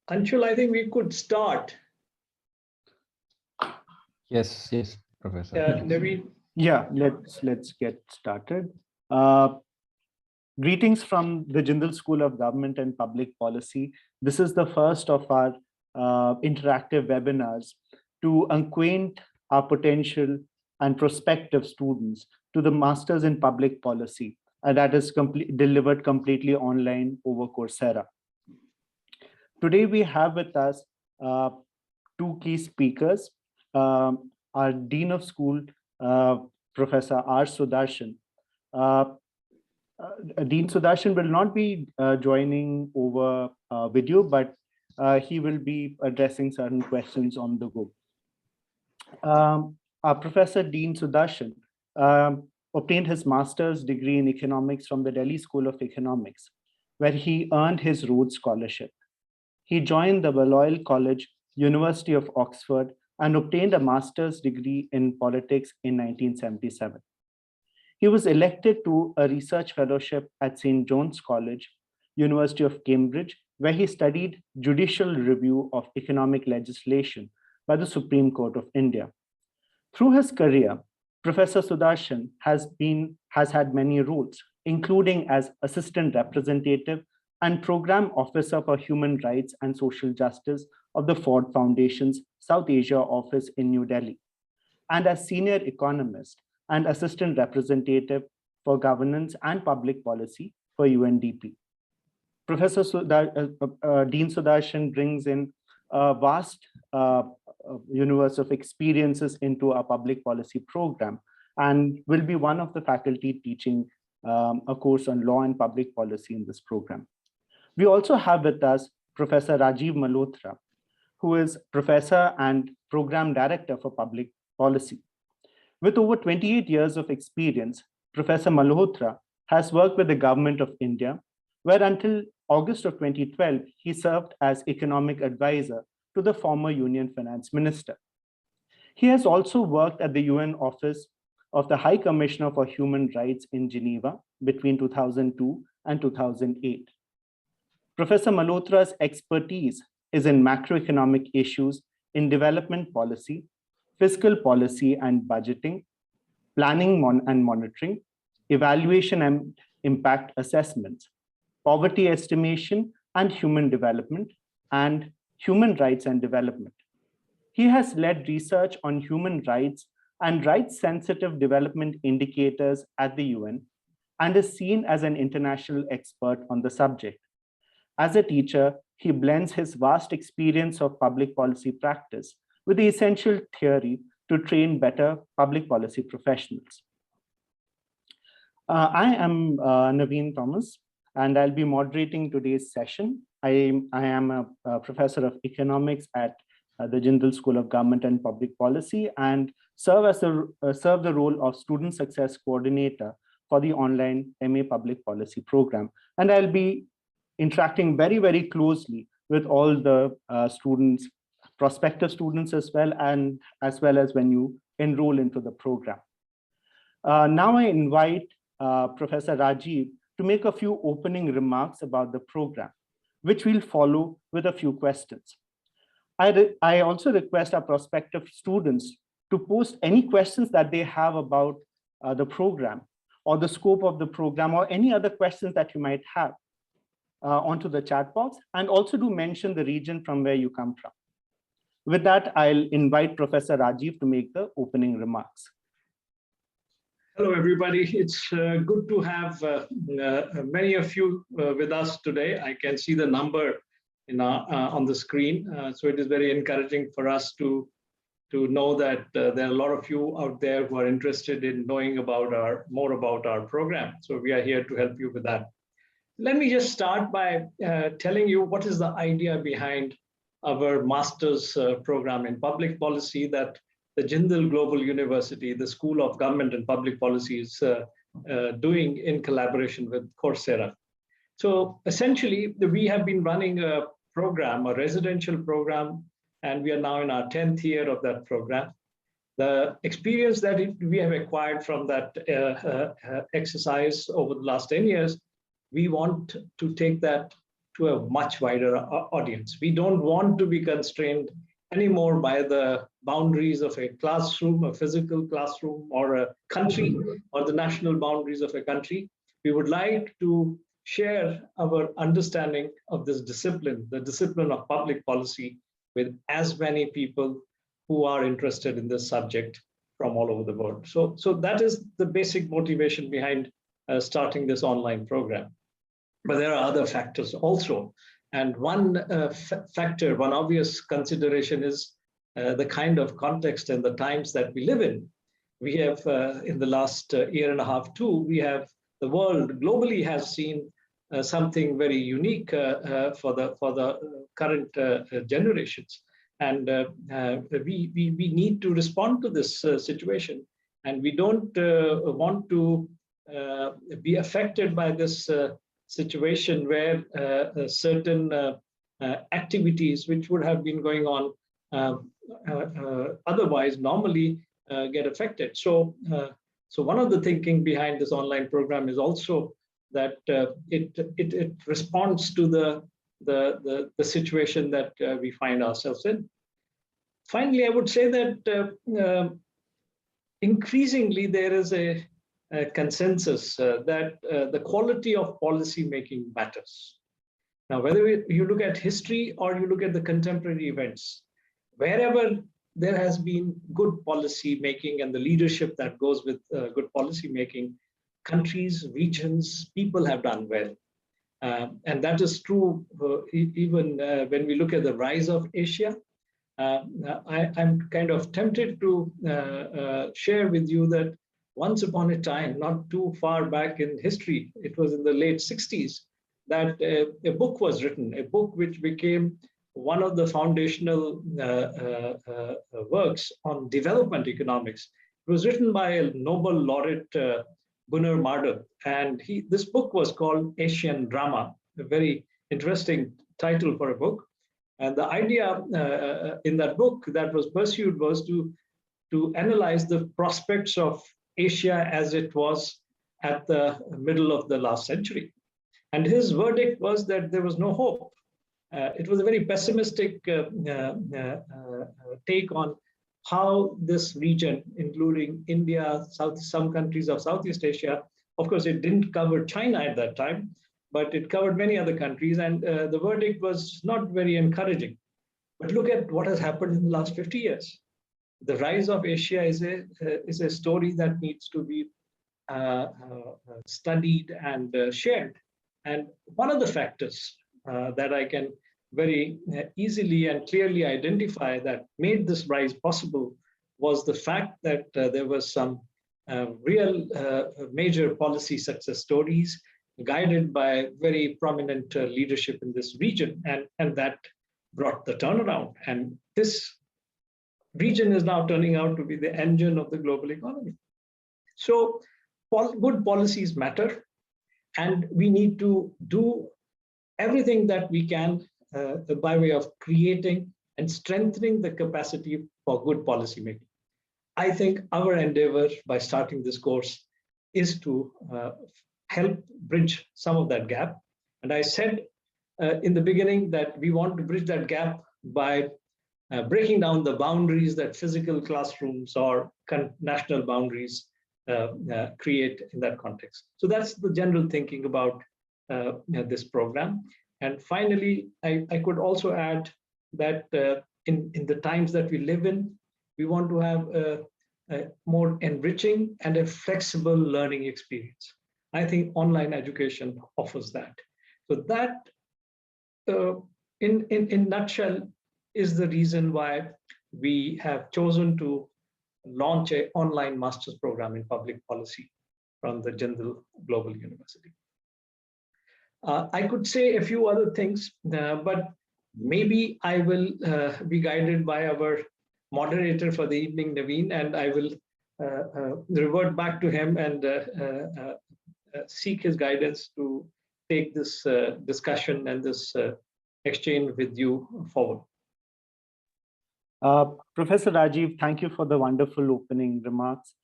Anshul, I think we could start. Yes, Professor. Naveen. Yeah, let's get started. Greetings from the Jindal School of Government and Public Policy. This is the first of our interactive webinars to acquaint our potential and prospective students to the Masters in Public Policy, and that is delivered completely online over Coursera. Today we have with us two key speakers, our Dean of School, Professor R. Sudharshan. Dean Sudharshan will not be joining over video, but he will be addressing certain questions on the go. Our Professor Dean Sudharshan obtained his master's degree in economics from the Delhi School of Economics, where he earned his Rhodes Scholarship. He joined the Balliol College, University of Oxford, and obtained a master's degree in politics in 1977. He was elected to a research fellowship at St. John's College, University of Cambridge, where he studied judicial review of economic legislation by the Supreme Court of India. Through his career, Professor Sudharshan has had many roles, including as assistant representative and program officer for human rights and social justice of the Ford Foundation's South Asia office in New Delhi, and as senior economist and assistant representative for governance and public policy for UNDP. Professor Dean Sudharshan brings in a vast universe of experiences into our public policy program and will be one of the faculty teaching a course on law and public policy in this program. We also have with us Professor Rajeev Malhotra, who is professor and program director for public policy. With over 28 years of experience, Professor Malhotra has worked with the Government of India, where until August of 2012, he served as economic advisor to the former Union Finance Minister. He has also worked at the UN Office of the High Commissioner for Human Rights in Geneva between 2002 and 2008. Professor Malhotra's expertise is in macroeconomic issues in development policy, fiscal policy and budgeting, planning and monitoring, evaluation and impact assessments, poverty estimation and human development, and human rights and development. He has led research on human rights and rights-sensitive development indicators at the UN and is seen as an international expert on the subject. As a teacher, he blends his vast experience of public policy practice with the essential theory to train better public policy professionals. I am Naveen Thomas, and I'll be moderating today's session. I am a professor of economics at the Jindal School of Government and Public Policy and serve the role of student success coordinator for the online MA Public Policy program. And I'll be interacting very, very closely with all the students, prospective students as well as when you enroll into the program. Now I invite Professor Rajeev to make a few opening remarks about the program, which we'll follow with a few questions. I also request our prospective students to post any questions that they have about the program or the scope of the program or any other questions that you might have onto the chat box, and also do mention the region from where you come from. With that, I'll invite Professor Rajeev to make the opening remarks. Hello, everybody. It's good to have many of you with us today. I can see the number on the screen. So it is very encouraging for us to know that there are a lot of you out there who are interested in knowing more about our program. So we are here to help you with that. Let me just start by telling you what is the idea behind our master's program in public policy that the Jindal Global University, the School of Government and Public Policy, is doing in collaboration with Coursera. So essentially, we have been running a program, a residential program, and we are now in our 10th year of that program. The experience that we have acquired from that exercise over the last 10 years, we want to take that to a much wider audience. We don't want to be constrained anymore by the boundaries of a classroom, a physical classroom, or a country, or the national boundaries of a country. We would like to share our understanding of this discipline, the discipline of public policy, with as many people who are interested in this subject from all over the world. So that is the basic motivation behind starting this online program. But there are other factors also. And one factor, one obvious consideration is the kind of context and the times that we live in. We have, in the last year and a half too, we have, the world globally has seen something very unique for the current generations. And we need to respond to this situation. And we don't want to be affected by this situation where certain activities which would have been going on otherwise normally get affected. So one of the thinking behind this online program is also that it responds to the situation that we find ourselves in. Finally, I would say that increasingly there is a consensus that the quality of policy making matters. Now, whether you look at history or you look at the contemporary events, wherever there has been good policy making and the leadership that goes with good policy making, countries, regions, people have done well. And that is true even when we look at the rise of Asia. I'm kind of tempted to share with you that once upon a time, not too far back in history, it was in the late 60s, that a book was written, a book which became one of the foundational works on development economics. It was written by a Nobel laureate, Gunnar Myrdal, and this book was called Asian Drama, a very interesting title for a book. And the idea in that book that was pursued was to analyze the prospects of Asia as it was at the middle of the last century. And his verdict was that there was no hope. It was a very pessimistic take on how this region, including India, some countries of Southeast Asia, of course, it didn't cover China at that time, but it covered many other countries. And the verdict was not very encouraging. But look at what has happened in the last 50 years. The rise of Asia is a story that needs to be studied and shared. And one of the factors that I can very easily and clearly identify that made this rise possible was the fact that there was some real major policy success stories guided by very prominent leadership in this region, and that brought the turnaround. And this region is now turning out to be the engine of the global economy. So good policies matter, and we need to do everything that we can by way of creating and strengthening the capacity for good policy making. I think our endeavor by starting this course is to help bridge some of that gap. And I said in the beginning that we want to bridge that gap by breaking down the boundaries that physical classrooms or national boundaries create in that context. So that's the general thinking about this program. And finally, I could also add that in the times that we live in, we want to have a more enriching and a flexible learning experience. I think online education offers that. So that, in a nutshell, is the reason why we have chosen to launch an online master's program in public policy from the Jindal Global University. I could say a few other things, but maybe I will be guided by our moderator for the evening, Naveen, and I will revert back to him and seek his guidance to take this discussion and this exchange with you forward. Professor Rajeev, thank you for the wonderful opening remarks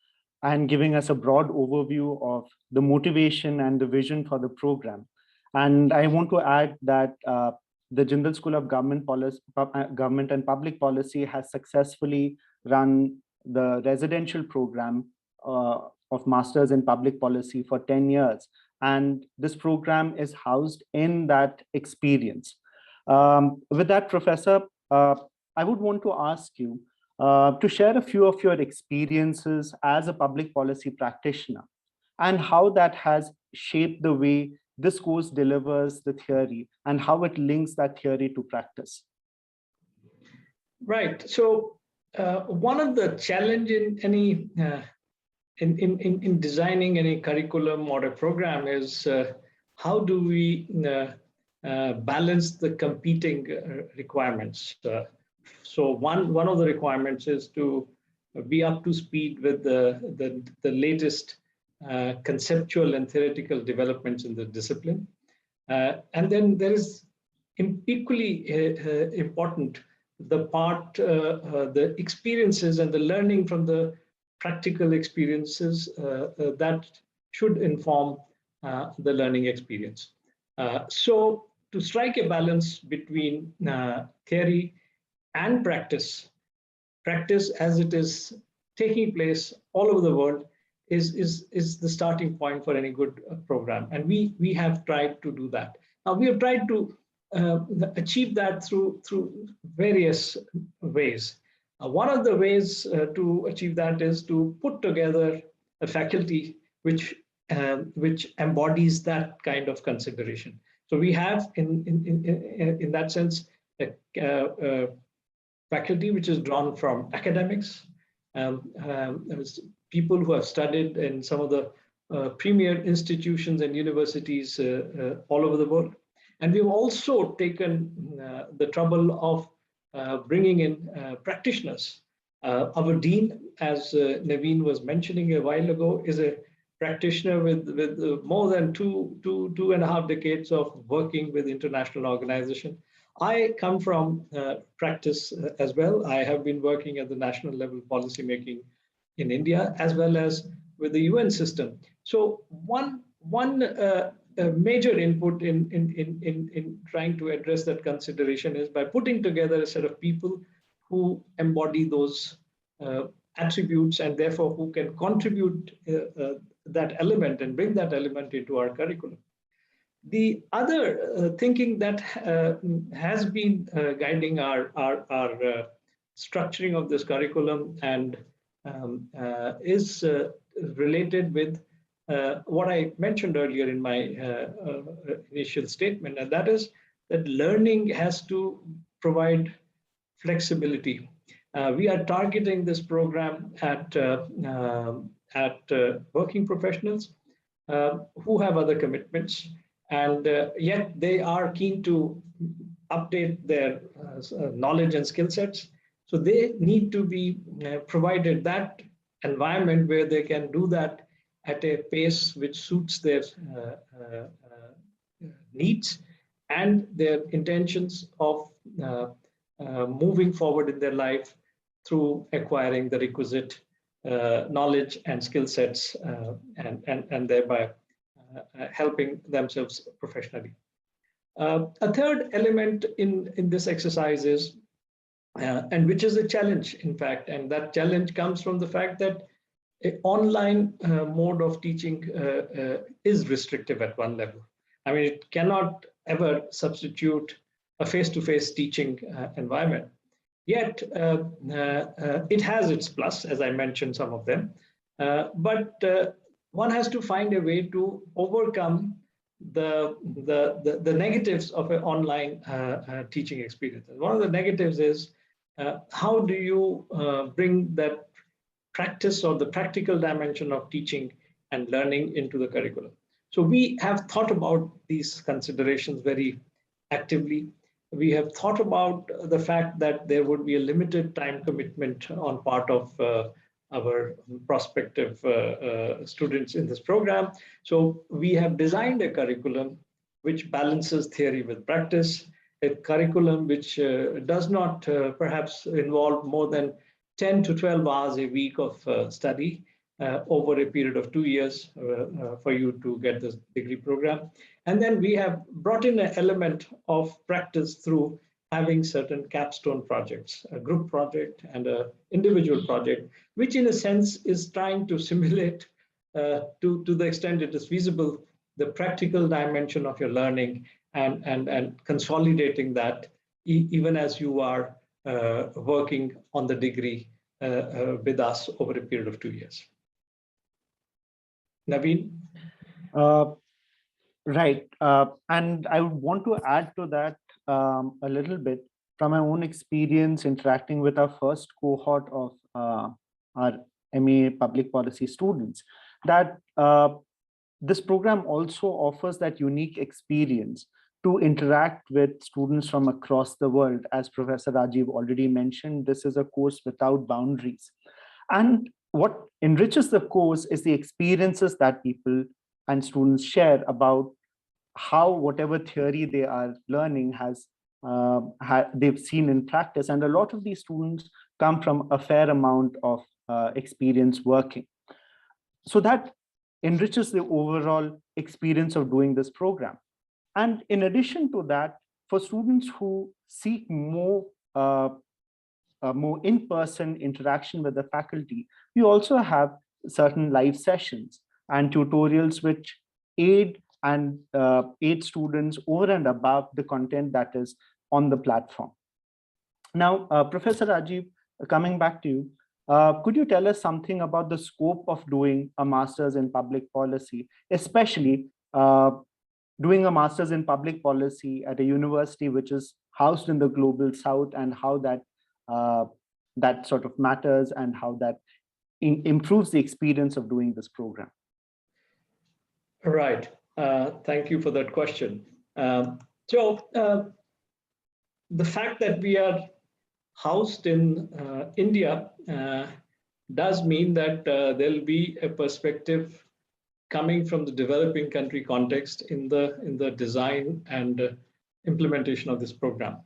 and giving us a broad overview of the motivation and the vision for the program. And I want to add that the Jindal School of Government and Public Policy has successfully run the residential program of Masters in Public Policy for 10 years. And this program is housed in that experience. With that, Professor, I would want to ask you to share a few of your experiences as a public policy practitioner and how that has shaped the way this course delivers the theory and how it links that theory to practice. Right. So one of the challenge in any in designing any curriculum or a program is how do we balance the competing requirements. So one of the requirements is to be up to speed with the latest conceptual and theoretical developments in the discipline. And then there is equally important the part, the experiences and the learning from the practical experiences that should inform the learning experience. So to strike a balance between theory and practice as it is taking place all over the world is the starting point for any good program. And we have tried to do that. Now we have tried to achieve that through various ways. One of the ways to achieve that is to put together a faculty which embodies that kind of consideration. So we have in that sense a faculty which is drawn from academics, people who have studied in some of the premier institutions and universities all over the world. And we've also taken the trouble of bringing in practitioners. Our dean, as Naveen was mentioning a while ago, is a practitioner with more than two and a half decades of working with international organizations. I come from practice as well. I have been working at the national level policymaking in India, as well as with the UN system. So one major input in trying to address that consideration is by putting together a set of people who embody those attributes and therefore who can contribute that element and bring that element into our curriculum. The other thinking that has been guiding our structuring of this curriculum and is related with what I mentioned earlier in my initial statement, and that is that learning has to provide flexibility. We are targeting this program at working professionals who have other commitments, and yet they are keen to update their knowledge and skill sets. So they need to be provided that environment where they can do that at a pace which suits their needs and their intentions of moving forward in their life through acquiring the requisite knowledge and skill sets and thereby helping themselves professionally. A third element in this exercise is, and which is a challenge, in fact, and that challenge comes from the fact that an online mode of teaching is restrictive at one level. I mean, it cannot ever substitute a face-to-face teaching environment. Yet, it has its plus, as I mentioned some of them, but one has to find a way to overcome the negatives of an online teaching experience. One of the negatives is how do you bring that practice or the practical dimension of teaching and learning into the curriculum. So we have thought about these considerations very actively. We have thought about the fact that there would be a limited time commitment on part of our prospective students in this program. So we have designed a curriculum which balances theory with practice, a curriculum which does not perhaps involve more than 10 to 12 hours a week of study over a period of 2 years for you to get this degree program. And then we have brought in an element of practice through having certain capstone projects, a group project and an individual project, which in a sense is trying to simulate to the extent it is feasible, the practical dimension of your learning and consolidating that even as you are working on the degree with us over a period of 2 years. Naveen? Right. And I would want to add to that a little bit from my own experience interacting with our first cohort of our MA public policy students, that this program also offers that unique experience to interact with students from across the world. As Professor Rajeev already mentioned, this is a course without boundaries. And what enriches the course is the experiences that people and students share about how whatever theory they are learning they've seen in practice. And a lot of these students come from a fair amount of experience working. So that enriches the overall experience of doing this program. And in addition to that, for students who seek more in-person interaction with the faculty, we also have certain live sessions and tutorials which aid students over and above the content that is on the platform. Now, Professor Rajeev, coming back to you, could you tell us something about the scope of doing a master's in public policy, especially doing a master's in public policy at a university which is housed in the global south, and how that sort of matters and how that improves the experience of doing this program? Right. Thank you for that question. The fact that we are housed in India does mean that there'll be a perspective coming from the developing country context in the design and implementation of this program.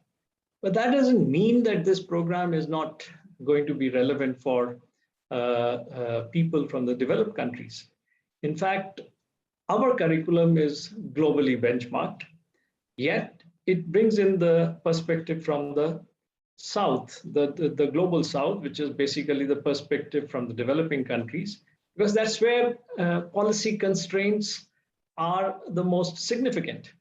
But that doesn't mean that this program is not going to be relevant for people from the developed countries. In fact, our curriculum is globally benchmarked, yet it brings in the perspective from the South, the global South, which is basically the perspective from the developing countries, because that's where policy constraints are the most significant.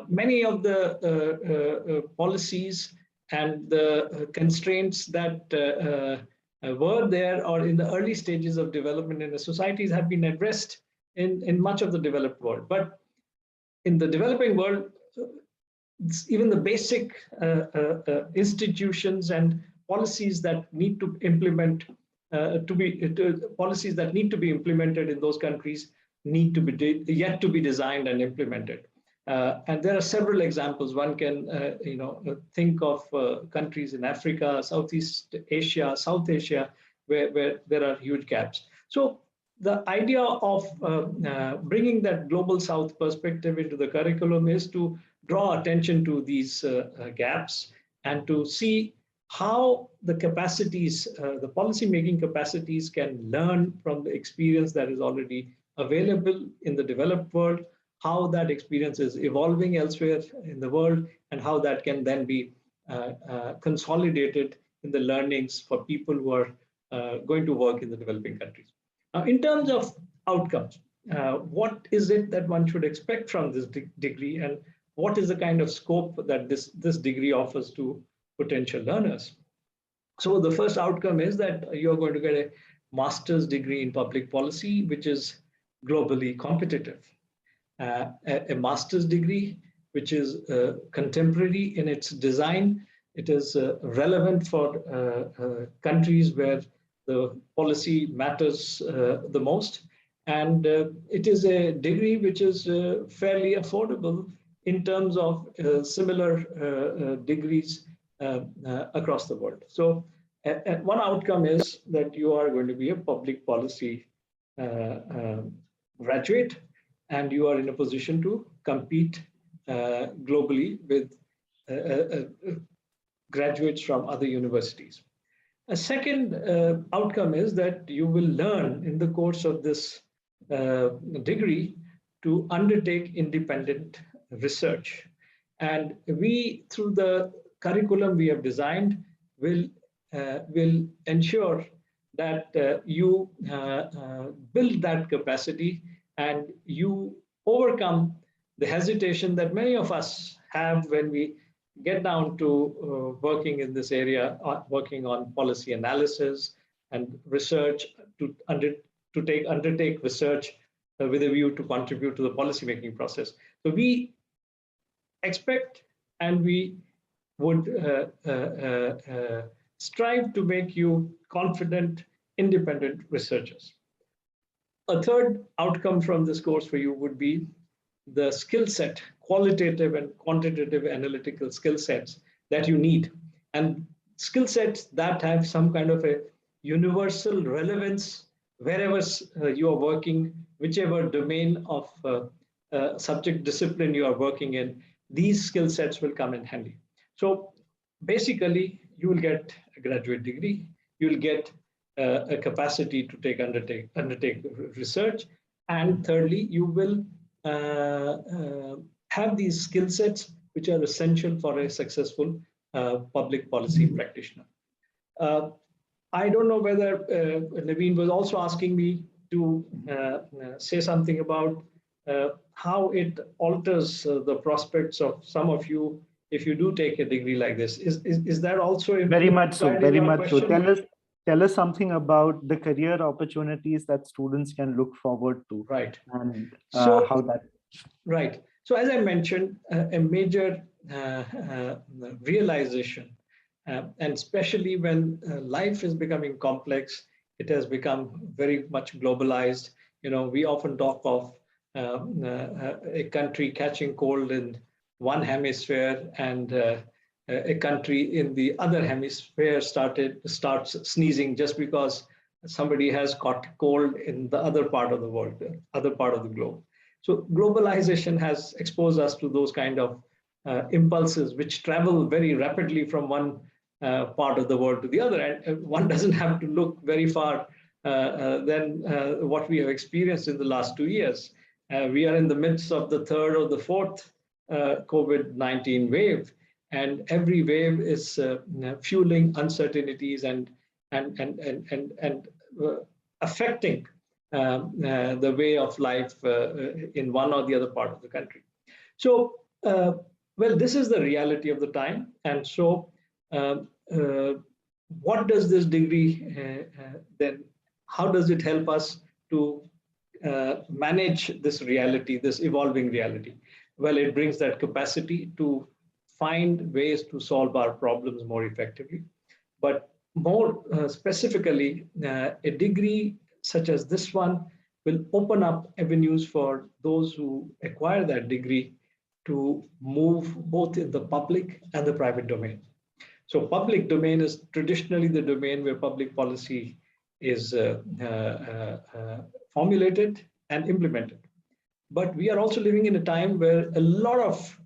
Many of the policies and the constraints that were there or in the early stages of development in the societies have been addressed in much of the developed world. But in the developing world, even the basic institutions and policies that need to implement policies that need to be implemented in those countries need to be yet to be designed and implemented. And there are several examples. One can think of countries in Africa, Southeast Asia, South Asia, where there are huge gaps. So the idea of bringing that global South perspective into the curriculum is to draw attention to these gaps and to see how the capacities, the policy-making capacities can learn from the experience that is already available in the developed world, how that experience is evolving elsewhere in the world, and how that can then be consolidated in the learnings for people who are going to work in the developing countries. Now, in terms of outcomes, what is it that one should expect from this degree, and what is the kind of scope that this degree offers to potential learners? So the first outcome is that you're going to get a master's degree in public policy, which is globally competitive. A master's degree, which is contemporary in its design. It is relevant for countries where the policy matters the most. And it is a degree which is fairly affordable in terms of similar degrees across the world. So one outcome is that you are going to be a public policy graduate, and you are in a position to compete globally with graduates from other universities. A second outcome is that you will learn in the course of this degree to undertake independent research. And we, through the curriculum we have designed, will ensure that you build that capacity and you overcome the hesitation that many of us have when we get down to working in this area, working on policy analysis and research to undertake research with a view to contribute to the policymaking process. So we expect and we would strive to make you confident, independent researchers. A third outcome from this course for you would be the skill set, qualitative and quantitative analytical skill sets that you need. And skill sets that have some kind of a universal relevance wherever you are working, whichever domain of subject discipline you are working in, these skill sets will come in handy. So basically, you will get a graduate degree, you will get a capacity to undertake research, and thirdly, you will have these skill sets which are essential for a successful public policy practitioner. I don't know whether Naveen was also asking me to say something about how it alters the prospects of some of you if you do take a degree like this. Is that also very much so? Very much so. Question? Tell us something about the career opportunities that students can look forward to. Right. And so, how that. Right. So as I mentioned, a major realization, and especially when life is becoming complex, it has become very much globalized. You know, we often talk of a country catching cold in one hemisphere and a country in the other hemisphere starts sneezing just because somebody has caught cold in the other part of the world, other part of the globe. So globalization has exposed us to those kind of impulses which travel very rapidly from one part of the world to the other. And one doesn't have to look very far than what we have experienced in the last 2 years. We are in the midst of the third or the fourth COVID-19 wave, and every wave is fueling uncertainties and affecting the way of life in one or the other part of the country. So, well, this is the reality of the time. And so, what does this degree then, how does it help us to manage this reality, this evolving reality? Well, it brings that capacity to find ways to solve our problems more effectively. But more specifically, a degree such as this one will open up avenues for those who acquire that degree to move both in the public and the private domain. So public domain is traditionally the domain where public policy is formulated and implemented. But we are also living in a time where a lot of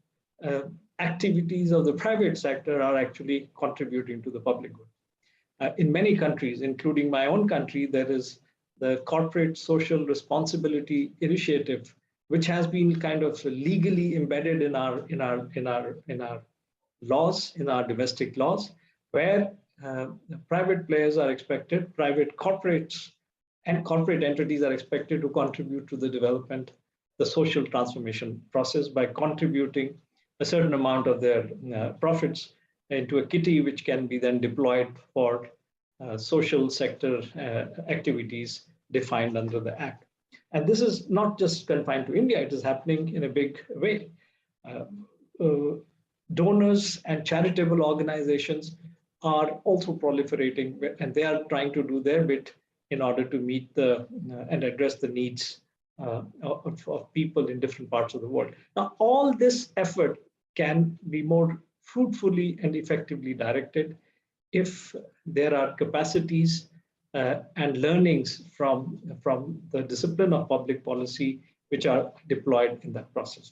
activities of the private sector are actually contributing to the public good. In many countries, including my own country, there is the Corporate Social Responsibility Initiative, which has been kind of legally embedded in our laws, in our domestic laws, where private players are expected, private corporates and corporate entities are expected to contribute to the development, the social transformation process by contributing a certain amount of their profits into a kitty, which can be then deployed for social sector activities defined under the Act. And this is not just confined to India, it is happening in a big way. Donors and charitable organizations are also proliferating, and they are trying to do their bit in order to meet and address the needs of people in different parts of the world. Now, all this effort can be more fruitfully and effectively directed if there are capacities and learnings from the discipline of public policy which are deployed in that process.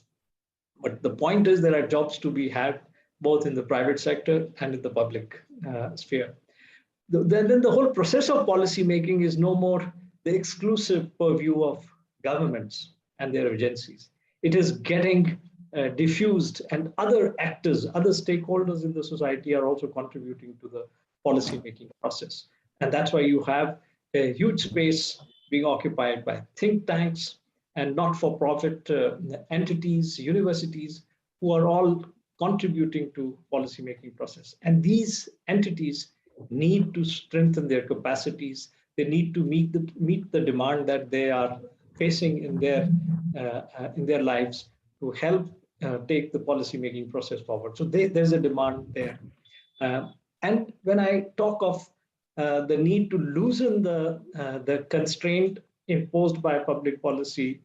But the point is there are jobs to be had both in the private sector and in the public sphere. Then the whole process of policy making is no more the exclusive purview of governments and their agencies. It is getting diffused, and other actors, other stakeholders in the society are also contributing to the policy-making process. And that's why you have a huge space being occupied by think tanks and not-for-profit entities, universities, who are all contributing to policy-making process. And these entities need to strengthen their capacities. They need to meet the demand that they are facing in their lives to help take the policy-making process forward. So there's a demand there. And when I talk of the need to loosen the constraint imposed by public policy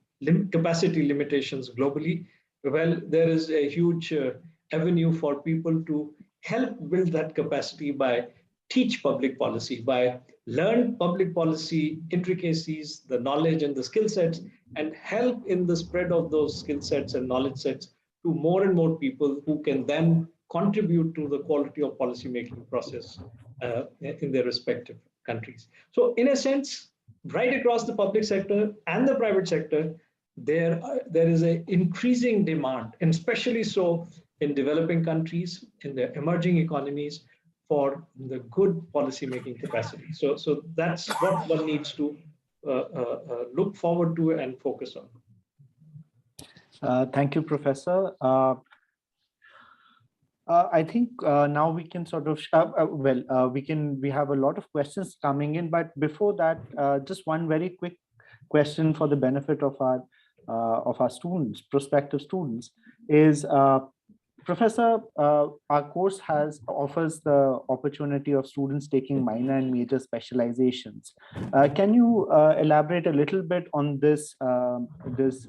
capacity limitations globally, well, there is a huge avenue for people to help build that capacity by teach public policy, by learn public policy intricacies, the knowledge and the skill sets, and help in the spread of those skill sets and knowledge sets to more and more people who can then contribute to the quality of policy making process in their respective countries. So in a sense, right across the public sector and the private sector, there is an increasing demand, and especially so in developing countries, in the emerging economies, for the good policy-making capacity. So that's what one needs to look forward to and focus on. Thank you, Professor. I think now we can sort of, we have a lot of questions coming in, but before that, just one very quick question for the benefit of our students, prospective students, is Professor, our course offers the opportunity of students taking minor and major specializations. Can you elaborate a little bit on this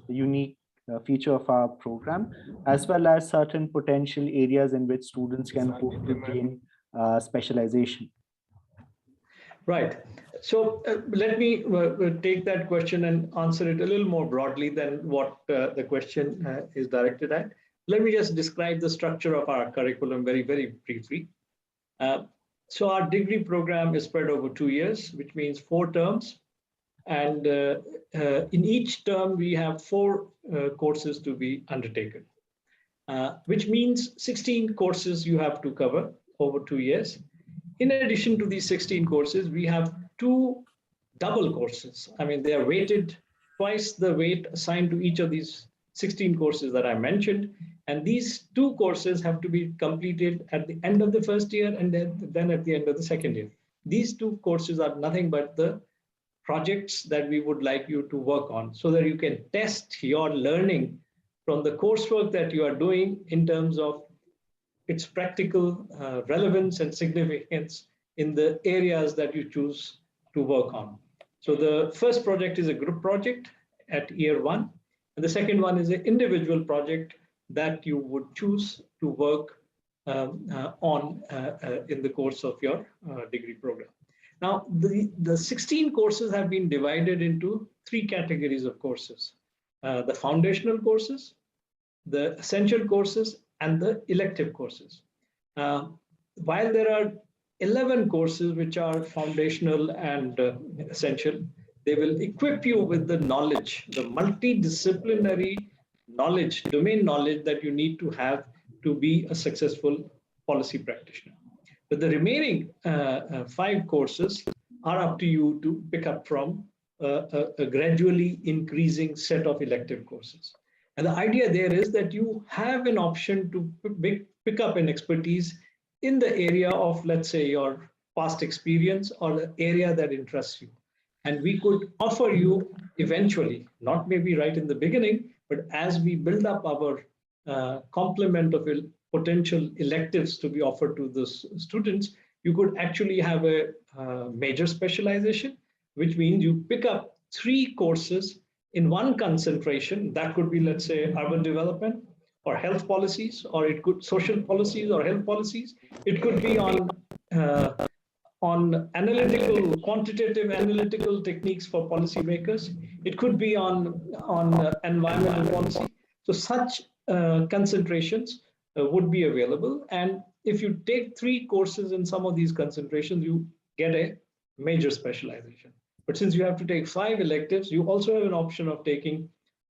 unique feature of our program, as well as certain potential areas in which students can hope to gain specialization? Right. So let me take that question and answer it a little more broadly than what the question is directed at. Let me just describe the structure of our curriculum very, very briefly. So our degree program is spread over 2 years, which means 4 terms. And in each term, we have 4 courses to be undertaken, which means 16 courses you have to cover over 2 years. In addition to these 16 courses, we have 2 double courses. I mean, they are weighted twice the weight assigned to each of these 16 courses that I mentioned. And these 2 courses have to be completed at the end of the first year and then at the end of the second year. These 2 courses are nothing but the projects that we would like you to work on so that you can test your learning from the coursework that you are doing in terms of its practical relevance and significance in the areas that you choose to work on. So the first project is a group project at year 1, and the second one is an individual project that you would choose to work on in the course of your degree program. Now, the 16 courses have been divided into 3 categories of courses: the foundational courses, the essential courses, and the elective courses. While there are 11 courses which are foundational and essential, they will equip you with the knowledge, the multidisciplinary knowledge, domain knowledge that you need to have to be a successful policy practitioner. But the remaining 5 courses are up to you to pick up from a gradually increasing set of elective courses. And the idea there is that you have an option to pick up an expertise in the area of, let's say, your past experience or the area that interests you. And we could offer you eventually, not maybe right in the beginning, but as we build up our complement of potential electives to be offered to the students, you could actually have a major specialization, which means you pick up 3 courses in one concentration. That could be, let's say, urban development or health policies, or it could social policies or health policies. It could be on analytical, quantitative analytical techniques for policymakers. It could be on environmental policy. So such concentrations would be available. And if you take 3 courses in some of these concentrations, you get a major specialization. But since you have to take 5 electives, you also have an option of taking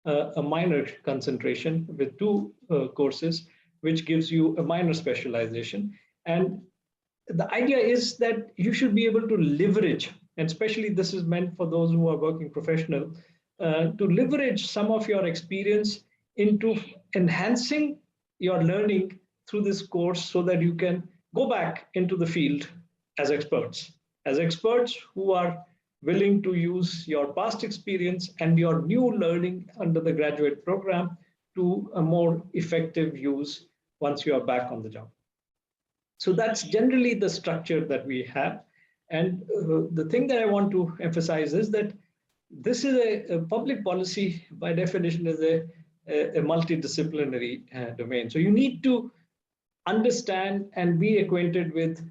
a minor concentration with two courses, which gives you a minor specialization. And the idea is that you should be able to leverage, and especially this is meant for those who are working professional, to leverage some of your experience into enhancing your learning through this course so that you can go back into the field as experts who are willing to use your past experience and your new learning under the graduate program to a more effective use once you are back on the job. So that's generally the structure that we have. And the thing that I want to emphasize is that this is a public policy, by definition, is a multidisciplinary domain. So you need to understand and be acquainted with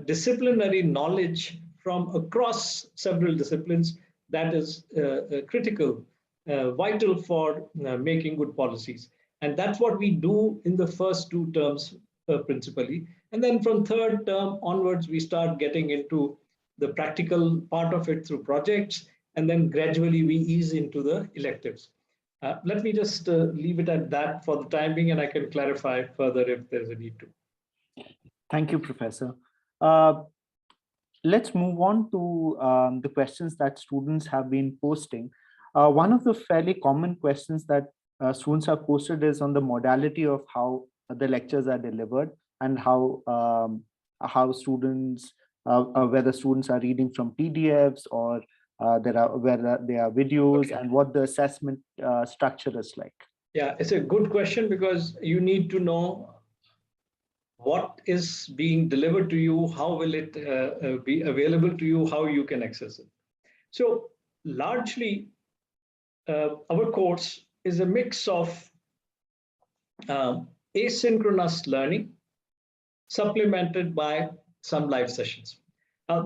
disciplinary knowledge from across several disciplines. That is critical, vital for making good policies. And that's what we do in the first two terms principally. And then from third term onwards, we start getting into the practical part of it through projects. And then gradually we ease into the electives. Let me just leave it at that for the time being, and I can clarify further if there's a need to. Thank you, Professor. Let's move on to the questions that students have been posting. One of the fairly common questions that students have posted is on the modality of how the lectures are delivered and how students, whether students are reading from PDFs or whether there are videos, okay, and what the assessment structure is like. Yeah, it's a good question because you need to know what is being delivered to you, how will it be available to you, how you can access it. So largely, our course is a mix of asynchronous learning supplemented by some live sessions.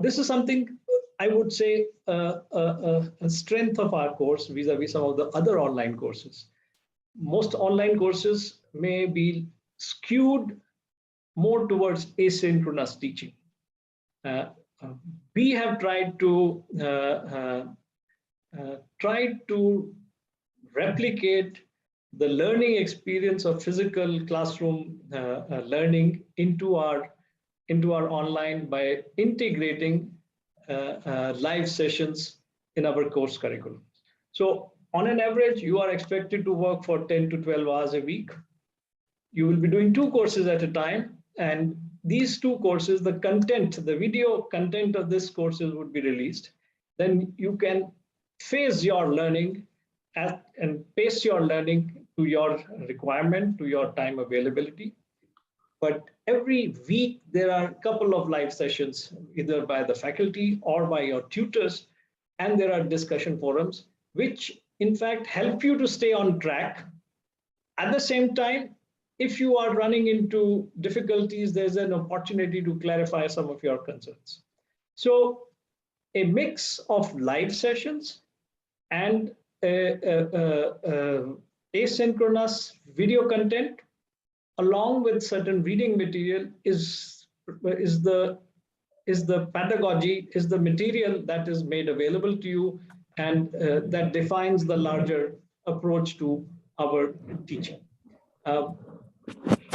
This is something I would say a strength of our course vis-a-vis some of the other online courses. Most online courses may be skewed more towards asynchronous teaching. We have tried to replicate the learning experience of physical classroom learning into our online by integrating live sessions in our course curriculum. So on an average, you are expected to work for 10 to 12 hours a week. You will be doing two courses at a time. And these two courses, the content, the video content of this courses would be released. Then you can phase your learning and pace your learning to your requirement, to your time availability. But every week, there are a couple of live sessions, either by the faculty or by your tutors, and there are discussion forums, which in fact help you to stay on track. At the same time, if you are running into difficulties, there's an opportunity to clarify some of your concerns. So a mix of live sessions and asynchronous video content along with certain reading material is the pedagogy, is the material that is made available to you, and that defines the larger approach to our teaching.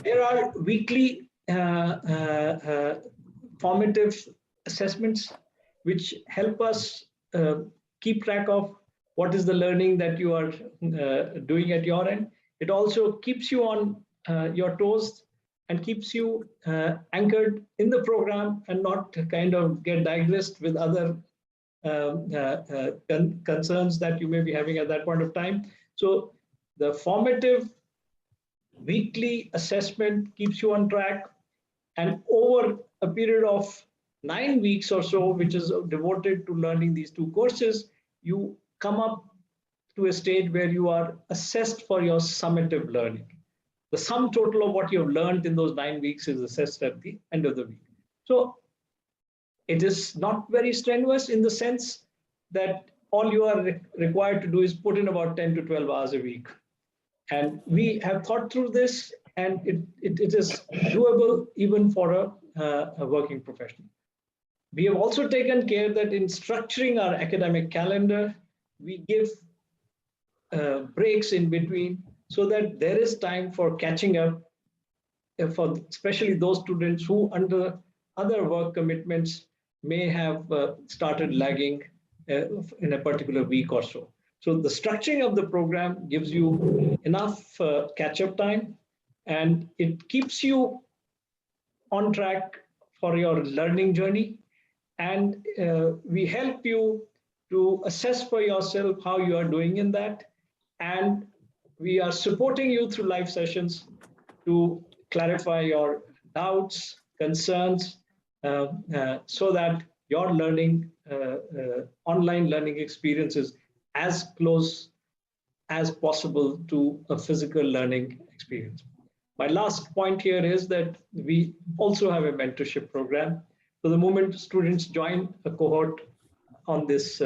There are weekly formative assessments which help us keep track of what is the learning that you are doing at your end. It also keeps you on your toes and keeps you anchored in the program and not kind of get digressed with other concerns that you may be having at that point of time. So the formative weekly assessment keeps you on track, and over a period of 9 weeks or so, which is devoted to learning these two courses, you come up to a stage where you are assessed for your summative learning. The sum total of what you have learned in those 9 weeks is assessed at the end of the week. So it is not very strenuous in the sense that all you are required to do is put in about 10 to 12 hours a week. And we have thought through this, and it is doable even for a working professional. We have also taken care that in structuring our academic calendar, we give breaks in between so that there is time for catching up, for especially those students who under other work commitments may have started lagging in a particular week or so. So the structuring of the program gives you enough catch-up time, and it keeps you on track for your learning journey. And we help you to assess for yourself how you are doing in that. And we are supporting you through live sessions to clarify your doubts, concerns, so that your learning, online learning experience is as close as possible to a physical learning experience. My last point here is that we also have a mentorship program. So the moment students join a cohort on this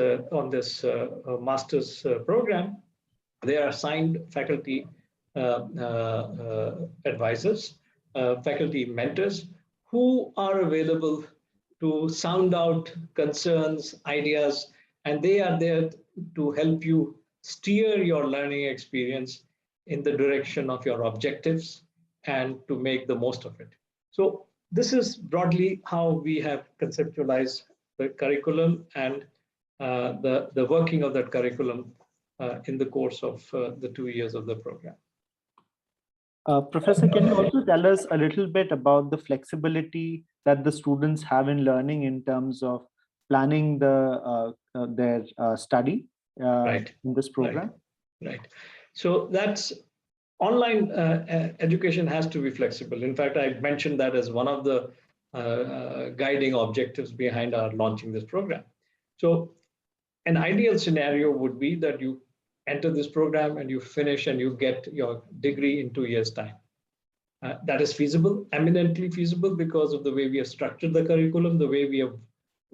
master's program, they are assigned faculty advisors, faculty mentors who are available to sound out concerns, ideas, and they are there to help you steer your learning experience in the direction of your objectives and to make the most of it. So this is broadly how we have conceptualized the curriculum and the working of that curriculum in the course of the 2 years of the program. Professor, can you also tell us a little bit about the flexibility that the students have in learning in terms of planning their study Right. in this program? Right. So that's online education has to be flexible. In fact, I mentioned that as one of the guiding objectives behind our launching this program. So an ideal scenario would be that you enter this program and you finish and you get your degree in 2 years' time. That is feasible, eminently feasible, because of the way we have structured the curriculum, the way we have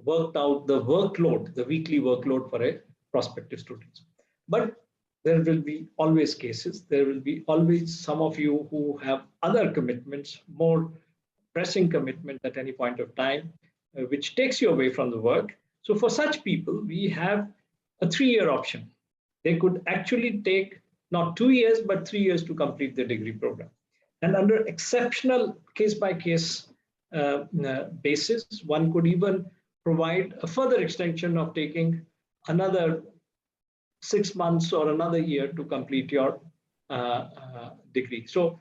worked out the workload, the weekly workload for a prospective students. But there will be always cases, there will be always some of you who have other commitments, more pressing commitment at any point of time, which takes you away from the work. So for such people, we have a 3-year option. They could actually take not 2 years, but 3 years to complete the degree program. And under exceptional case-by-case basis, one could even provide a further extension of taking another 6 months or another year to complete your degree. So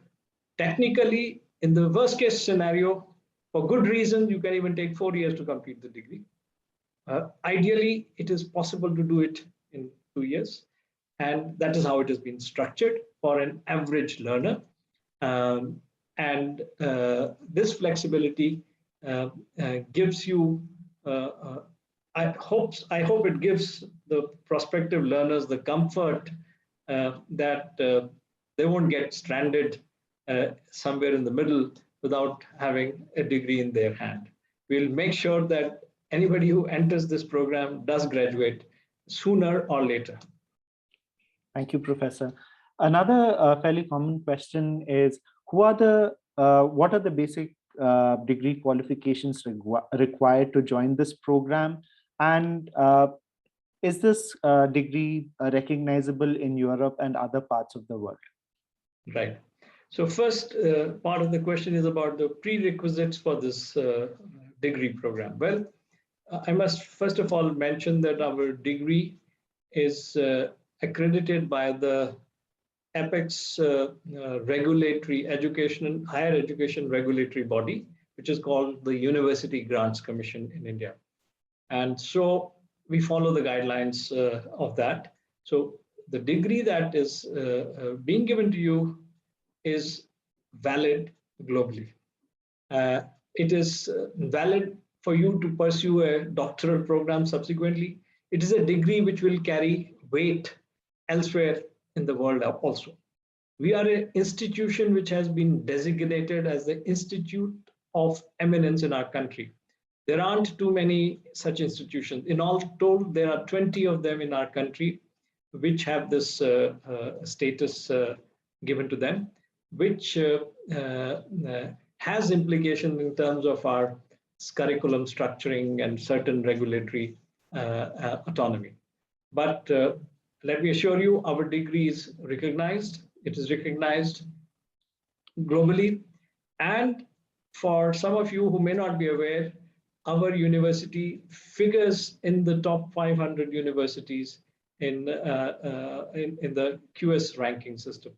technically, in the worst case scenario, for good reason, you can even take 4 years to complete the degree. Ideally, it is possible to do it in 2 years. And that is how it has been structured for an average learner. This flexibility gives you, I hope it gives the prospective learners the comfort that they won't get stranded somewhere in the middle without having a degree in their hand. We'll make sure that anybody who enters this program does graduate sooner or later. Thank you, Professor. Another fairly common question is, what are the basic degree qualifications required to join this program? And is this degree recognizable in Europe and other parts of the world? Right. So first part of the question is about the prerequisites for this degree program. Well, I must first of all mention that our degree is accredited by the apex regulatory education and higher education regulatory body, which is called the University Grants Commission in India. And so we follow the guidelines of that. So the degree that is being given to you is valid globally. It is valid for you to pursue a doctoral program subsequently. It is a degree which will carry weight elsewhere in the world also. We are an institution which has been designated as the Institute of Eminence in our country. There aren't too many such institutions. In all told, there are 20 of them in our country which have this status given to them, which has implications in terms of our curriculum structuring and certain regulatory autonomy. But let me assure you, our degree is recognized. It is recognized globally. And for some of you who may not be aware, our university figures in the top 500 universities in the QS ranking system.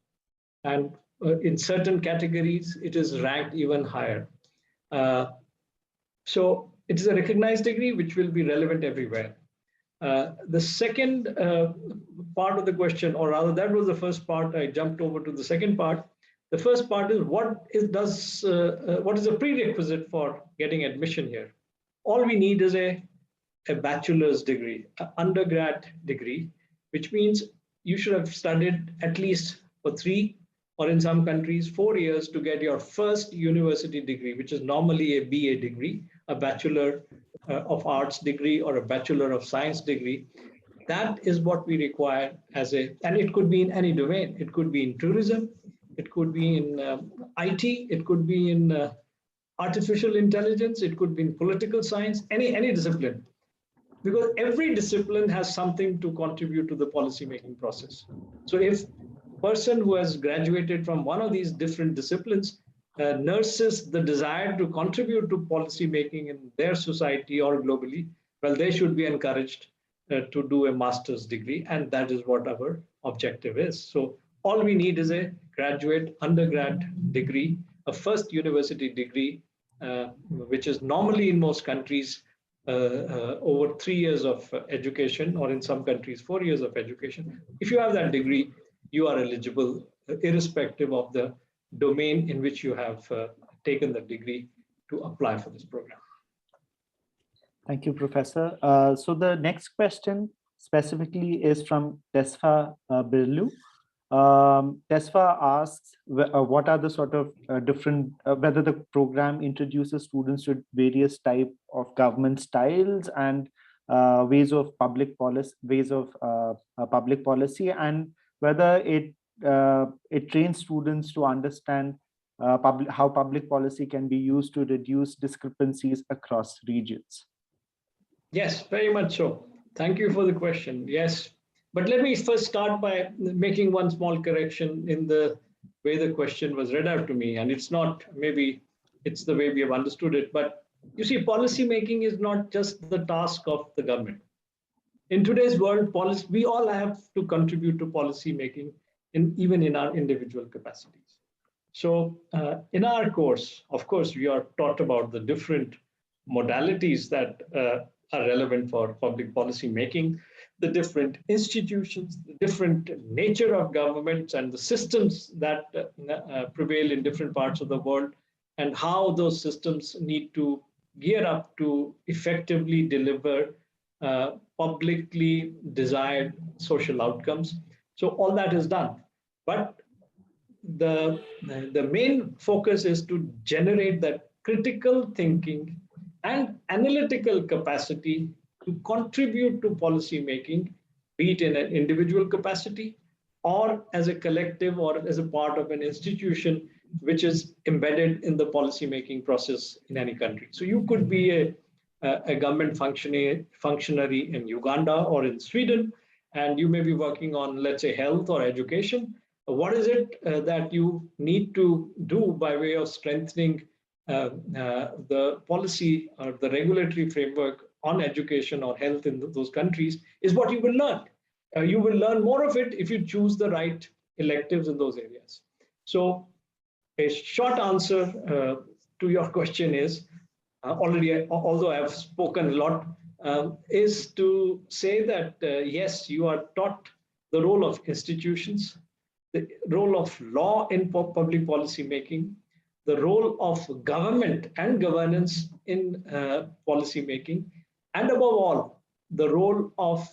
And in certain categories, it is ranked even higher. So it is a recognized degree which will be relevant everywhere. The second part of the question, or rather that was the first part, I jumped over to the second part. The first part is what is a prerequisite for getting admission here? All we need is a bachelor's degree, an undergrad degree, which means you should have studied at least for 3, or in some countries 4 years to get your first university degree, which is normally a BA degree, a Bachelor of Arts degree or a Bachelor of Science degree. That is what we require and it could be in any domain. It could be in tourism, it could be in IT, it could be in artificial intelligence, it could be in political science, any discipline. Because every discipline has something to contribute to the policymaking process. So if a person who has graduated from one of these different disciplines nurses the desire to contribute to policymaking in their society or globally, well, they should be encouraged to do a master's degree, and that is what our objective is. So all we need is a graduate undergrad degree, a first university degree, which is normally in most countries over 3 years of education, or in some countries 4 years of education. If you have that degree, you are eligible, irrespective of the domain in which you have taken the degree, to apply for this program. Thank you, Professor. So the next question specifically is from Tesfa Birlu. Tesfa asks, what are the sort of different, whether the program introduces students to various type of government styles and ways of public policy, and whether it trains students to understand how public policy can be used to reduce discrepancies across regions. Yes, very much so. Thank you for the question. Yes. But let me first start by making one small correction in the way the question was read out to me. And it's not, maybe it's the way we have understood it. But you see, policy making is not just the task of the government. In today's world, we all have to contribute to policy making, even in our individual capacities. So in our course, of course, we are taught about the different modalities that are relevant for public policy making, the different institutions, the different nature of governments and the systems that prevail in different parts of the world, and how those systems need to gear up to effectively deliver publicly desired social outcomes. So all that is done. But the main focus is to generate that critical thinking and analytical capacity to contribute to policy making, be it in an individual capacity or as a collective or as a part of an institution which is embedded in the policy making process in any country. So you could be a government functionary in Uganda or in Sweden, and you may be working on, let's say, health or education. What is it that you need to do by way of strengthening the policy or the regulatory framework on education or health in those countries is what you will learn. You will learn more of it if you choose the right electives in those areas. So a short answer to your question is, although I have spoken a lot, is to say that yes, you are taught the role of institutions, the role of law in public policy making, the role of government and governance in policy making, and above all, the role of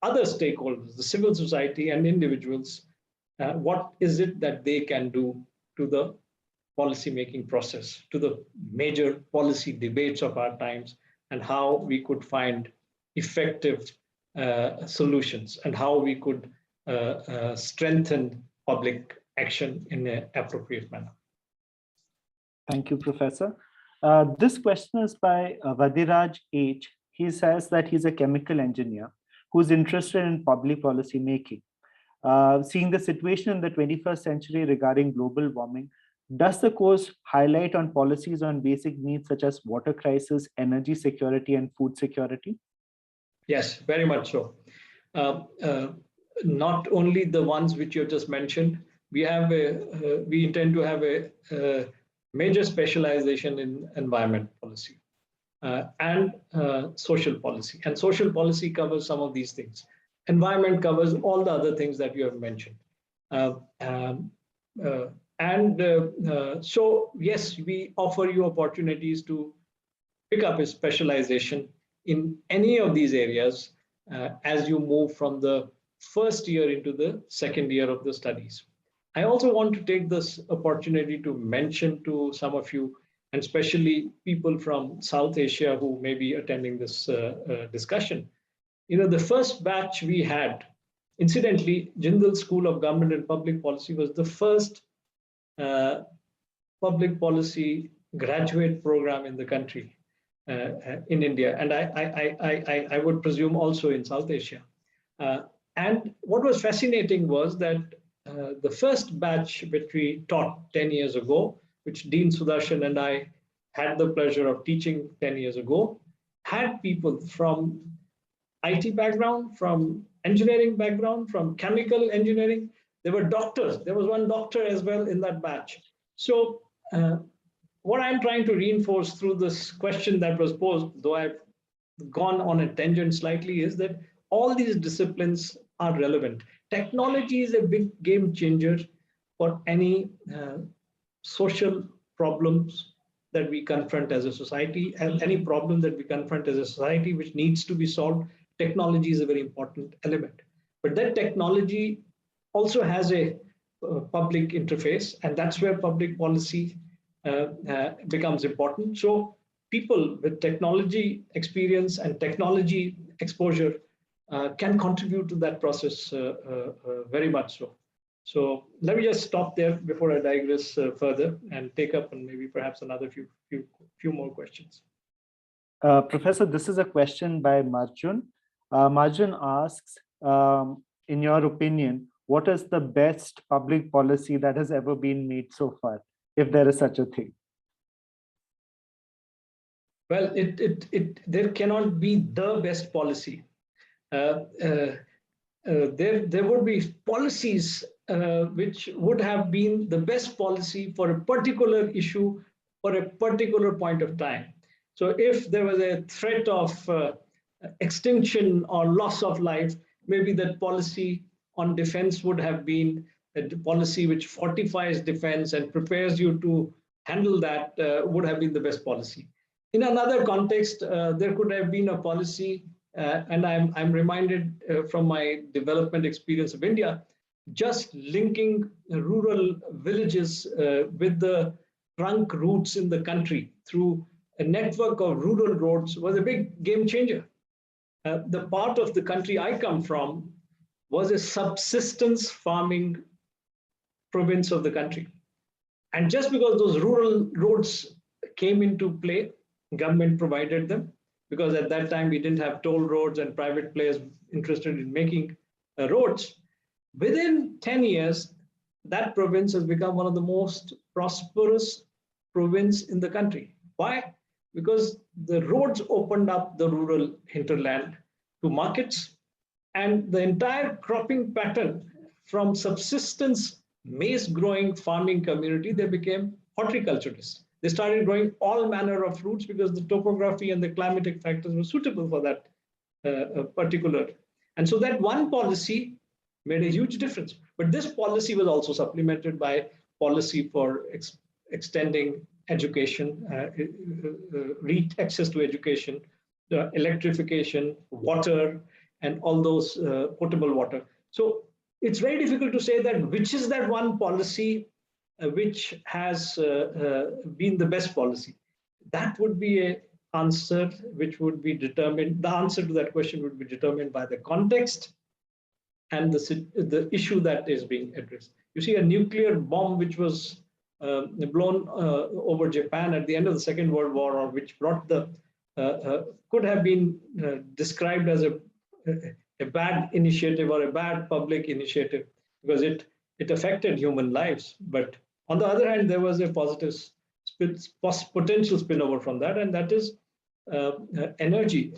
other stakeholders, the civil society and individuals. What is it that they can do to the policy making process, to the major policy debates of our times, and how we could find effective solutions, and how we could strengthen public action in an appropriate manner. Thank you, Professor. This question is by Vadiraj H. He says that he's a chemical engineer who's interested in public policy making. Seeing the situation in the 21st century regarding global warming, does the course highlight on policies on basic needs such as water crisis, energy security, and food security? Yes, very much so. Not only the ones which you just mentioned, we intend to have a major specialization in environment policy and social policy. And social policy covers some of these things. Environment covers all the other things that you have mentioned. So yes, we offer you opportunities to pick up a specialization in any of these areas as you move from the first year into the second year of the studies. I also want to take this opportunity to mention to some of you, and especially people from South Asia who may be attending this discussion. The first batch we had, incidentally, Jindal School of Government and Public Policy was the first public policy graduate program in the country, in India, and I would presume also in South Asia. And what was fascinating was that the first batch which we taught 10 years ago, which Dean Sudharshan and I had the pleasure of teaching 10 years ago, had people from IT background, from engineering background, from chemical engineering. There were doctors. There was one doctor as well in that batch. So what I'm trying to reinforce through this question that was posed, though I've gone on a tangent slightly, is that all these disciplines are relevant. Technology is a big game changer for any social problems that we confront as a society, and any problem that we confront as a society which needs to be solved. Technology is a very important element. But that technology also has a public interface, and that's where public policy becomes important. So people with technology experience and technology exposure can contribute to that process very much so. So let me just stop there before I digress further and take up and maybe perhaps another few more questions. Professor, this is a question by Marjun. Marjun asks, in your opinion, what is the best public policy that has ever been made so far, if there is such a thing? Well, there cannot be the best policy. There would be policies which would have been the best policy for a particular issue for a particular point of time. So if there was a threat of extinction or loss of life, maybe that policy on defense would have been a policy which fortifies defense and prepares you to handle that, would have been the best policy. In another context, there could have been a policy, and I'm reminded from my development experience of India, just linking rural villages with the trunk routes in the country through a network of rural roads was a big game changer. The part of the country I come from was a subsistence farming province of the country. And just because those rural roads came into play, government provided them, because at that time we didn't have toll roads and private players interested in making roads. Within 10 years, that province has become one of the most prosperous province in the country. Why? Because the roads opened up the rural hinterland to markets, and the entire cropping pattern from subsistence maize growing farming community, they became horticulturists. They started growing all manner of fruits because the topography and the climatic factors were suitable for that particular. And so that one policy made a huge difference. But this policy was also supplemented by policy for extending education, access to education, electrification, water, and all those potable water. So it's very difficult to say that which is that one policy which has been the best policy. That would be an answer which would be determined, the answer to that question would be determined by the context and the issue that is being addressed. You see, a nuclear bomb which was blown over Japan at the end of the Second World War, or which brought the, could have been described as a bad initiative or a bad public initiative because it affected human lives. But on the other hand, there was a positive potential spillover from that, and that is energy,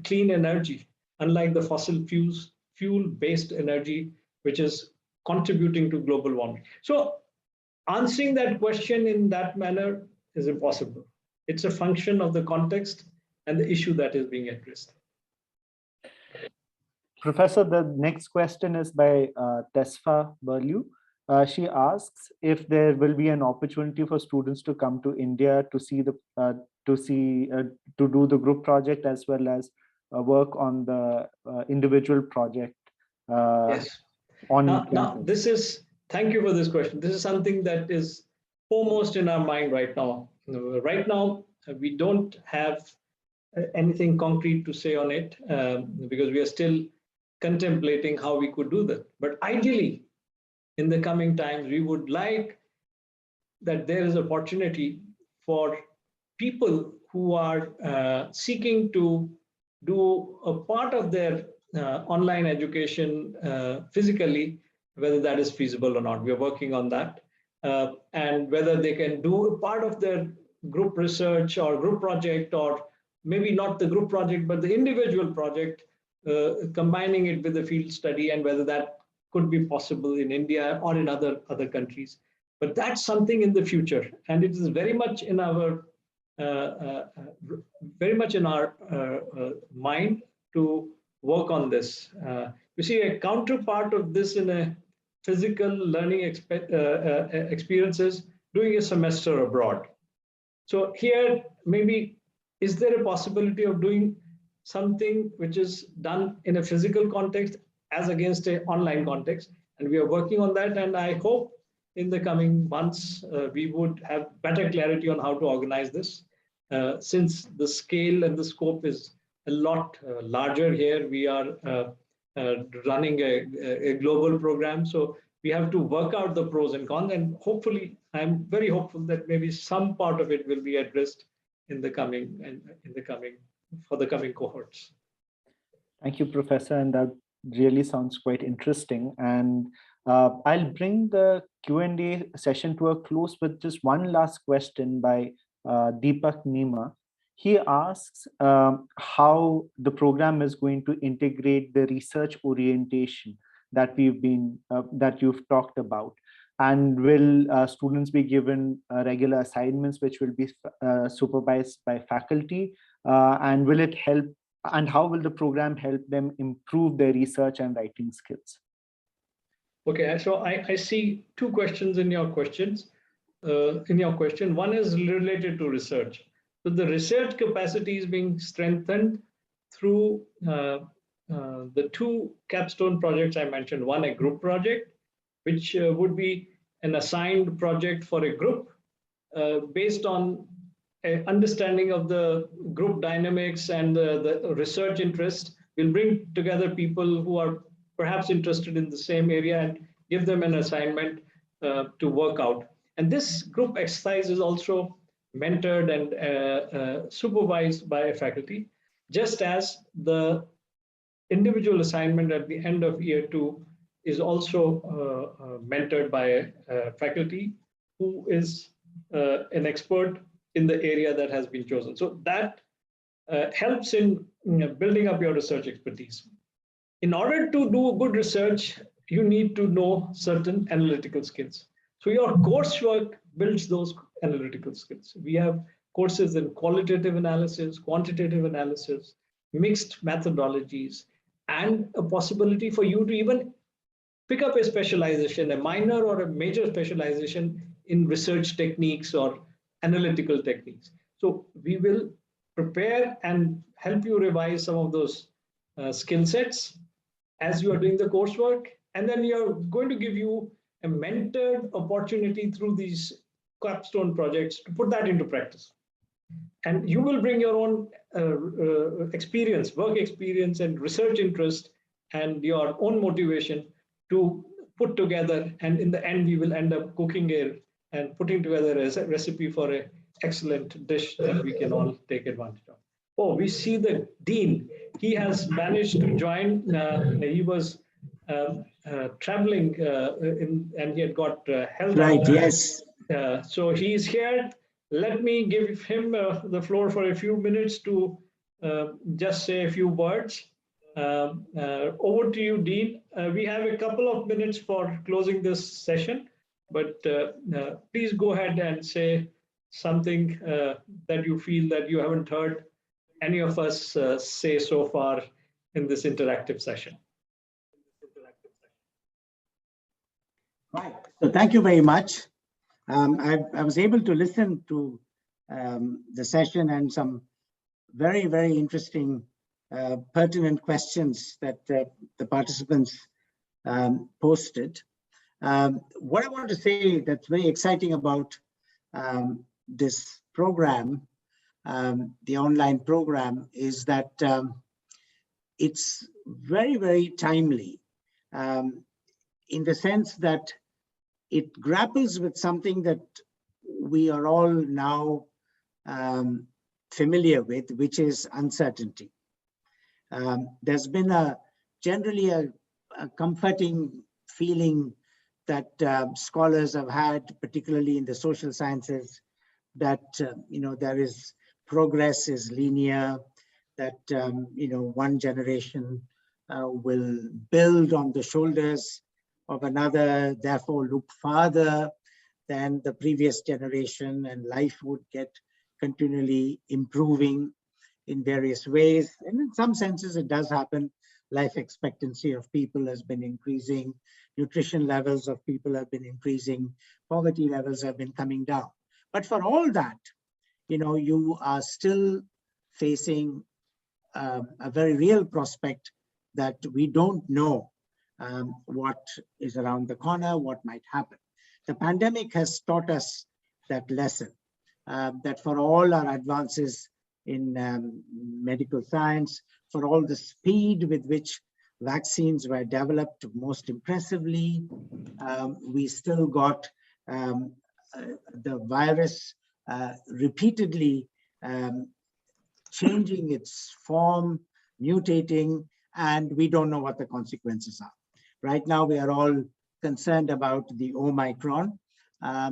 clean energy, unlike the fossil fuel-based energy, which is contributing to global warming. So answering that question in that manner is impossible. It's a function of the context and the issue that is being addressed. Professor, the next question is by Tesfa Berliu. She asks if there will be an opportunity for students to come to India to see the to do the group project as well as work on the individual project. Yes. Now, thank you for this question. This is something that is foremost in our mind right now. Right now, we don't have anything concrete to say on it because we are still contemplating how we could do that. But ideally, in the coming times, we would like that there is opportunity for people who are seeking to do a part of their online education physically, whether that is feasible or not. We are working on that. And whether they can do a part of their group research or group project, or maybe not the group project, but the individual project, combining it with the field study, and whether that could be possible in India or in other countries. But that's something in the future, and it is very much in our mind to work on this. You see, a counterpart of this in a physical learning experiences, doing a semester abroad. So here, maybe, is there a possibility of doing something which is done in a physical context as against an online context? And we are working on that, and I hope in the coming months, we would have better clarity on how to organize this. Since the scale and the scope is a lot larger here, we are running a global program. So we have to work out the pros and cons, and hopefully, I'm very hopeful that maybe some part of it will be addressed in the coming cohorts. Thank you, Professor, and that really sounds quite interesting. And I'll bring the Q&A session to a close with just one last question by Deepak Nima. He asks how the program is going to integrate the research orientation that you've talked about, and will students be given regular assignments which will be supervised by faculty, and will it help? And how will the program help them improve their research and writing skills? Okay, so I see two questions in your question. One is related to research. So the research capacity is being strengthened through the two capstone projects I mentioned. One, a group project, which would be an assigned project for a group based on an understanding of the group dynamics and the research interest. We'll bring together people who are perhaps interested in the same area and give them an assignment to work out. And this group exercise is also mentored and supervised by a faculty, just as the individual assignment at the end of year 2 is also mentored by a faculty who is an expert in the area that has been chosen. So that helps in building up your research expertise. In order to do good research, you need to know certain analytical skills. So your coursework builds those analytical skills. We have courses in qualitative analysis, quantitative analysis, mixed methodologies, and a possibility for you to even pick up a specialization, a minor or a major specialization in research techniques or analytical techniques. So we will prepare and help you revise some of those skill sets as you are doing the coursework. And then we are going to give you a mentored opportunity through these capstone projects to put that into practice. And you will bring your own experience, work experience and research interest and your own motivation to put together. And in the end, we will end up cooking and putting together a recipe for an excellent dish that we can all take advantage of. Oh, we see the dean. He has managed to join. He was traveling and he had got held Right, up. yes. So he's here. Let me give him the floor for a few minutes to just say a few words. Over to you, Dean. We have a couple of minutes for closing this session, but please go ahead and say something that you feel that you haven't heard any of us say so far in this interactive session. Right. So thank you very much. I was able to listen to the session and some very, very interesting, pertinent questions that the participants posted. What I want to say that's very exciting about this program, the online program, is that it's very, very timely in the sense that it grapples with something that we are all now familiar with, which is uncertainty. There's been generally a comforting feeling that scholars have had, particularly in the social sciences, that there is progress is linear, that one generation will build on the shoulders of another, therefore look farther than the previous generation, and life would get continually improving in various ways. And in some senses, it does happen. Life expectancy of people has been increasing, nutrition levels of people have been increasing, poverty levels have been coming down. But for all that, you are still facing a very real prospect that we don't know what is around the corner, what might happen. The pandemic has taught us that lesson, that for all our advances in medical science, for all the speed with which vaccines were developed most impressively, we still got the virus repeatedly changing its form, mutating, and we don't know what the consequences are. Right now, we are all concerned about the Omicron,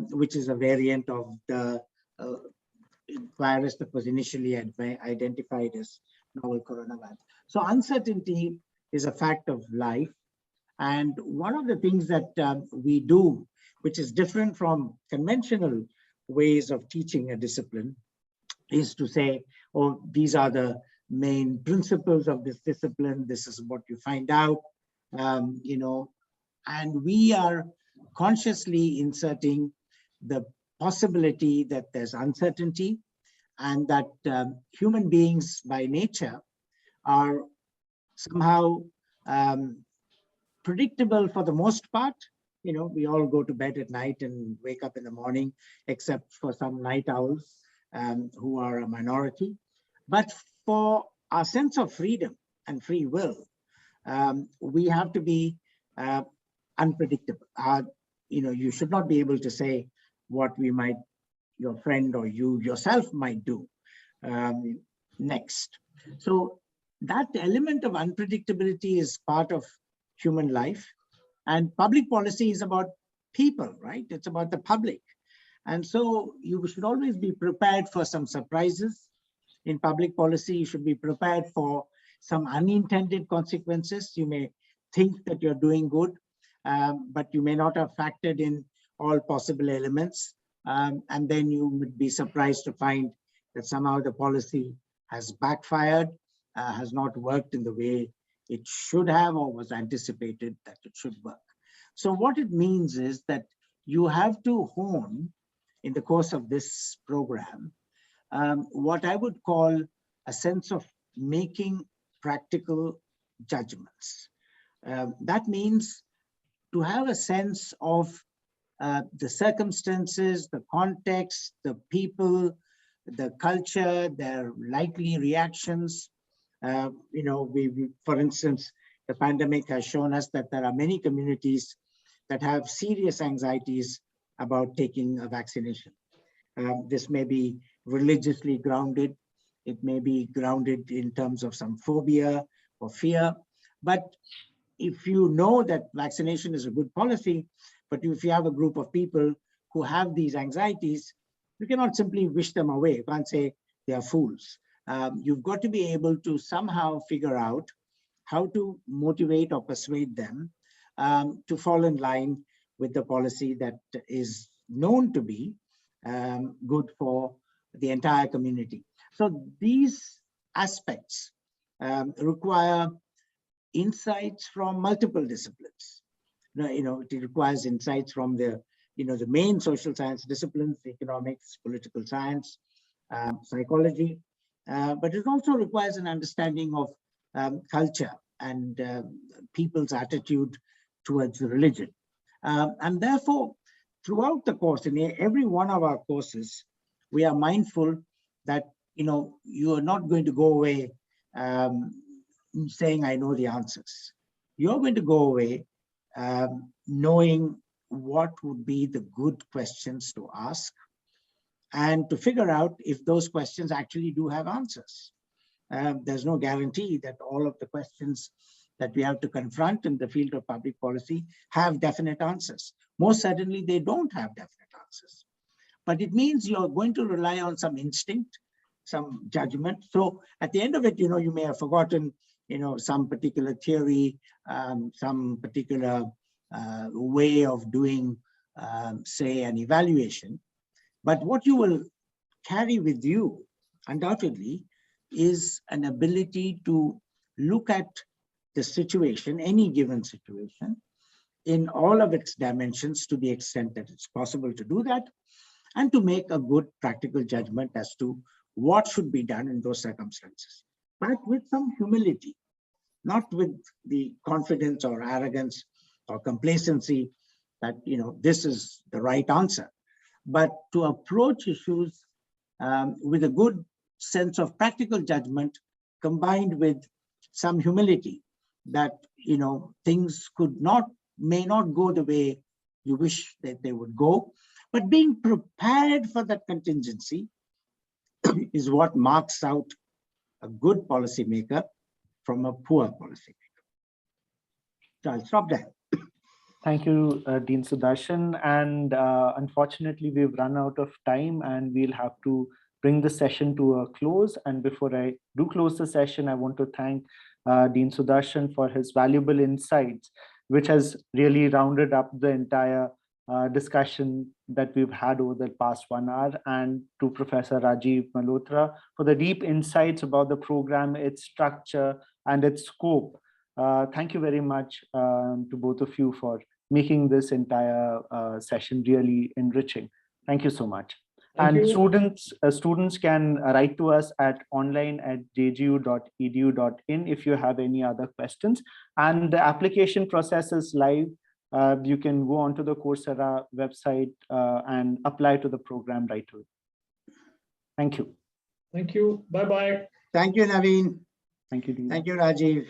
which is a variant of the virus that was initially identified as novel coronavirus. So uncertainty is a fact of life. And one of the things that we do, which is different from conventional ways of teaching a discipline, is to say, oh, these are the main principles of this discipline. This is what you find out, and we are consciously inserting the possibility that there's uncertainty and that human beings by nature are somehow predictable for the most part. We all go to bed at night and wake up in the morning, except for some night owls who are a minority. But for our sense of freedom and free will, we have to be unpredictable. You should not be able to say what your friend or you yourself might do next. So that element of unpredictability is part of human life, and public policy is about people, right? It's about the public. And so you should always be prepared for some surprises. In public policy, you should be prepared for some unintended consequences. You may think that you're doing good, but you may not have factored in all possible elements. And then you would be surprised to find that somehow the policy has backfired, has not worked in the way it should have or was anticipated that it should work. So what it means is that you have to hone in the course of this program what I would call a sense of making practical judgments. That means to have a sense of the circumstances, the context, the people, the culture, their likely reactions. For instance, the pandemic has shown us that there are many communities that have serious anxieties about taking a vaccination. This may be religiously grounded. It may be grounded in terms of some phobia or fear. But if you know that vaccination is a good policy, but if you have a group of people who have these anxieties, you cannot simply wish them away. You can't say they are fools. You've got to be able to somehow figure out how to motivate or persuade them to fall in line with the policy that is known to be good for the entire community. So these aspects require insights from multiple disciplines. It requires insights from the main social science disciplines, economics, political science, psychology, but it also requires an understanding of culture and people's attitude towards religion. And therefore, throughout the course, in every one of our courses, we are mindful that you are not going to go away saying, I know the answers. You're going to go away knowing what would be the good questions to ask and to figure out if those questions actually do have answers. There's no guarantee that all of the questions that we have to confront in the field of public policy have definite answers. Most certainly, they don't have definite answers. But it means you're going to rely on some instinct, some judgment. So at the end of it, you may have forgotten, some particular theory, some particular way of doing, say, an evaluation. But what you will carry with you, undoubtedly, is an ability to look at the situation, any given situation, in all of its dimensions to the extent that it's possible to do that, and to make a good practical judgment as to what should be done in those circumstances, but with some humility, not with the confidence or arrogance or complacency that, this is the right answer, but to approach issues with a good sense of practical judgment combined with some humility that, things may not go the way you wish that they would go, but being prepared for that contingency is what marks out a good policymaker from a poor policymaker. So I'll stop there. Thank you, Dean Sudharshan. And unfortunately, we've run out of time and we'll have to bring the session to a close. And before I do close the session, I want to thank Dean Sudharshan for his valuable insights, which has really rounded up the entire discussion that we've had over the past 1 hour, and to Professor Rajeev Malhotra for the deep insights about the program, its structure, and its scope. Thank you very much to both of you for making this entire session really enriching. Thank you so much. Thank you. Students can write to us at online@jgu.edu.in if you have any other questions. And the application process is live. You can go onto the Coursera website and apply to the program right away. Thank you. Thank you. Bye-bye. Thank you, Naveen. Thank you, Dean. Thank you, Rajeev.